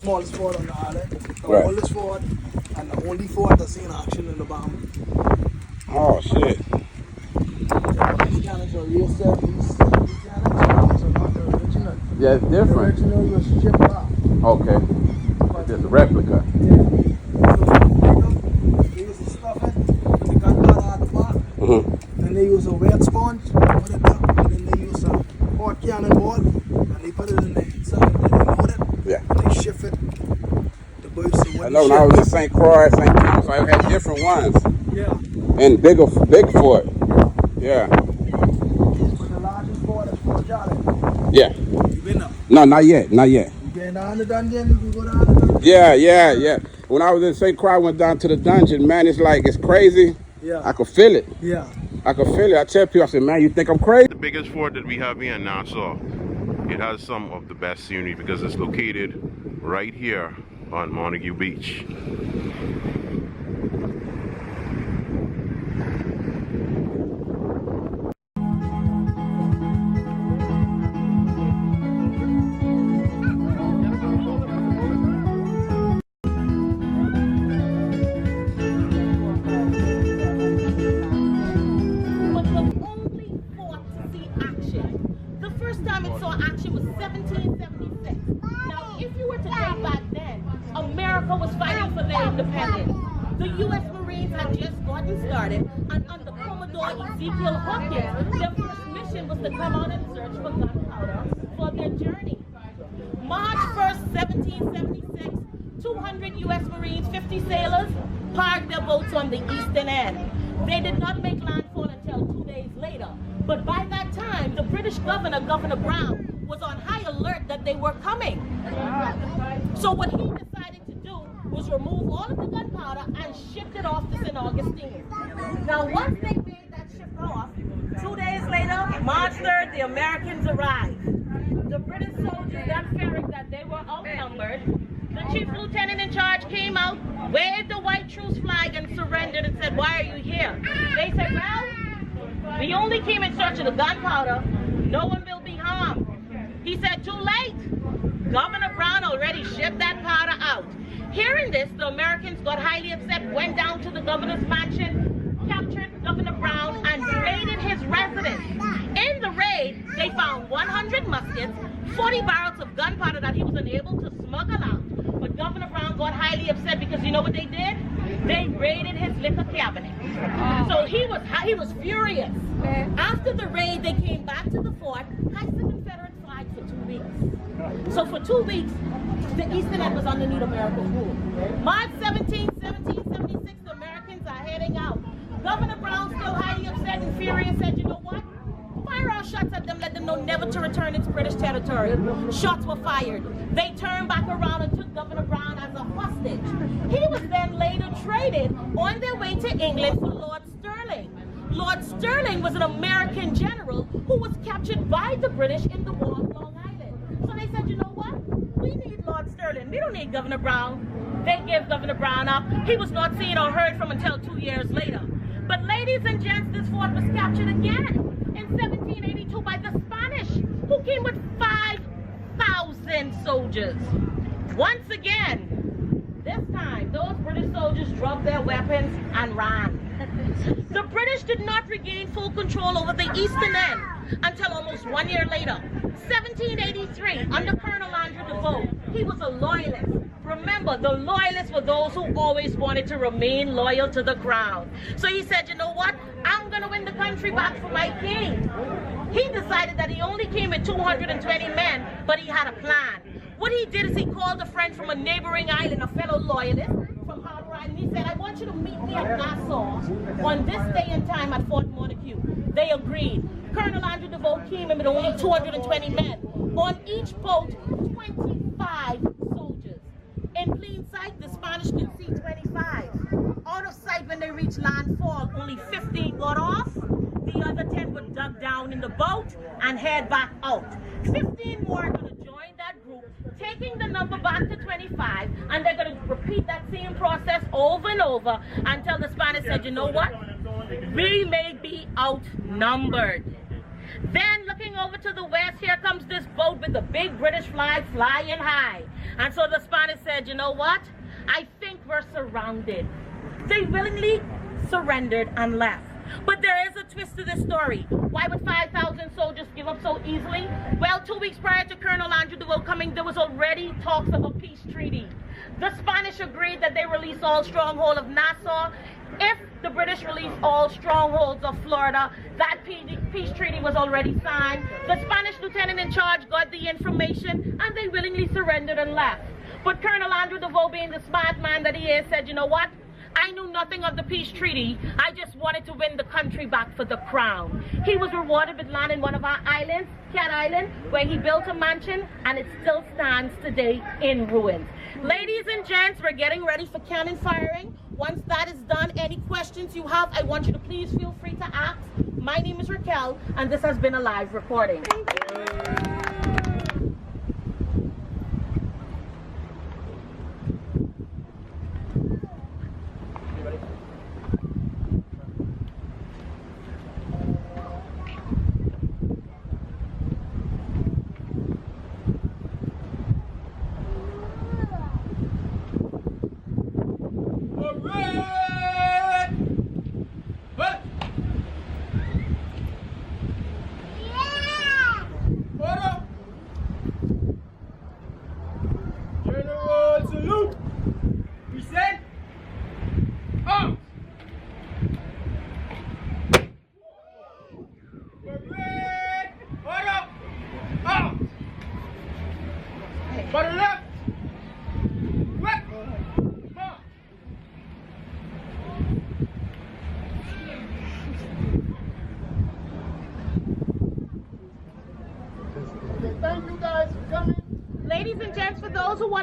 Smallest fort on the island, the Right. oldest fort, and the only fort that's in action in the Bahamas. Oh shit. These cannons are real 70s cannons, so not the original. Yeah, it's The different. original was shipped back. Okay. But Just a replica. yeah, so they use the stuffing with the gunpowder at the back. Then they use a wet sponge, put it up, and then they use a hot cannonball, and they put it in the inside, and they load it. Yeah. They shift it. The boats are I know when I was in St. Croix, St. Thomas, I had different ones. Yeah. And big fort. Yeah. But the largest fort is Fort Jolly. Yeah. You been up? No, not yet. Not yet. You getting down the dungeon? You can go down the dungeon? Yeah. When I was in St. Croix, I went down to the dungeon. Man, it's like, it's crazy. Yeah. I could feel it. Yeah. I could feel it. I tell people, I said, man, you think I'm crazy? The biggest fort that we have here in Nassau. It has some of the best scenery because it's located right here on Montagu Beach. The U.S. Marines had just gotten started, and under Commodore Ezekiel Hawkins, their first mission was to come out and search for gunpowder for their journey. March 1st, 1776, 200 U.S. Marines, 50 sailors, parked their boats on the eastern end. They did not make landfall until 2 days later, but by that time, the British governor, Governor Brown, was on high alert that they were coming. So what he decided to do was remove all of the gunpowder and shipped it off to St. Augustine. Now, once they made that ship off, 2 days later, March 3rd, the Americans arrived. The British soldiers then fearing that they were outnumbered, the chief lieutenant in charge came out, waved the white truce flag and surrendered and said, "Why are you here?" They said, "Well, we only came in search of the gunpowder. No one will be harmed." He said, "Too late. Governor Brown already shipped that powder out." Hearing this, the Americans got highly upset, went down to the governor's mansion, captured Governor Brown, and raided his residence. In the raid, they found 100 muskets, 40 barrels of gunpowder that he was unable to smuggle out. But Governor Brown got highly upset because you know what they did? They raided his liquor cabinet. So he was furious. After the raid, they came back to the fort, hiked the Confederate flag for 2 weeks. So for 2 weeks, the eastern end was underneath American rule. March 17, 1776, the Americans are heading out. Governor Brown, still highly upset and furious, said, "You know what? Fire our shots at them, let them know never to return its British territory." Shots were fired. They turned back around and took Governor Brown as a hostage. He was then later traded on their way to England for Lord Stirling. Lord Stirling was an American general who was captured by the British in the War of Long Island. So they said, "You know what? We need Lord Stirling. We don't need Governor Brown." They gave Governor Brown up. He was not seen or heard from until 2 years later. But ladies and gents, this fort was captured again in 1782 by the Spanish, who came with 5,000 soldiers. Once again, this time, those British soldiers dropped their weapons and ran. The British did not regain full control over the eastern end until almost 1 year later, 1783, under Colonel Andrew Devoe. He was a loyalist. Remember, the loyalists were those who always wanted to remain loyal to the crown. So he said, "You know what? I'm going to win the country back for my king." He decided that he only came with 220 men, but he had a plan. What he did is he called a friend from a neighboring island, a fellow loyalist from Harbor Island. He said, "I want you to meet me at Nassau on this day and time at Fort Montagu." They agreed. Colonel Andrew Devoe came in with only 220 men. On each boat, 25 soldiers. In plain sight, the Spanish could see 25. Out of sight when they reached landfall, only 15 got off. The other 10 were dug down in the boat and head back out. 15 more are going to join that group, taking the number back to 25, and they're going to repeat that same process over and over until the Spanish said, "You know what? We may be outnumbered." Then looking over to the west, here comes this boat with the big British flag flying high. And so the Spanish said, you know what? I think we're surrounded. They willingly surrendered and left. But there is a twist to this story. Why would 5,000 soldiers give up so easily? Well, 2 weeks prior to Colonel Andrew DeVille coming, there was already talks of a peace treaty. The Spanish agreed that they release all stronghold of Nassau. If the British released all strongholds of Florida, that peace treaty was already signed. The Spanish lieutenant in charge got the information and they willingly surrendered and left. But Colonel Andrew DeVille, being the smart man that he is, said, you know what? I knew nothing of the peace treaty. I just wanted to win the country back for the crown. He was rewarded with land in one of our islands, Cat Island, where he built a mansion, and it still stands today in ruins. Ladies and gents, we're getting ready for cannon firing. Once that is done, any questions you have, I want you to please feel free to ask. My name is Raquel, and this has been a live recording. Ladies and gents, for those who want to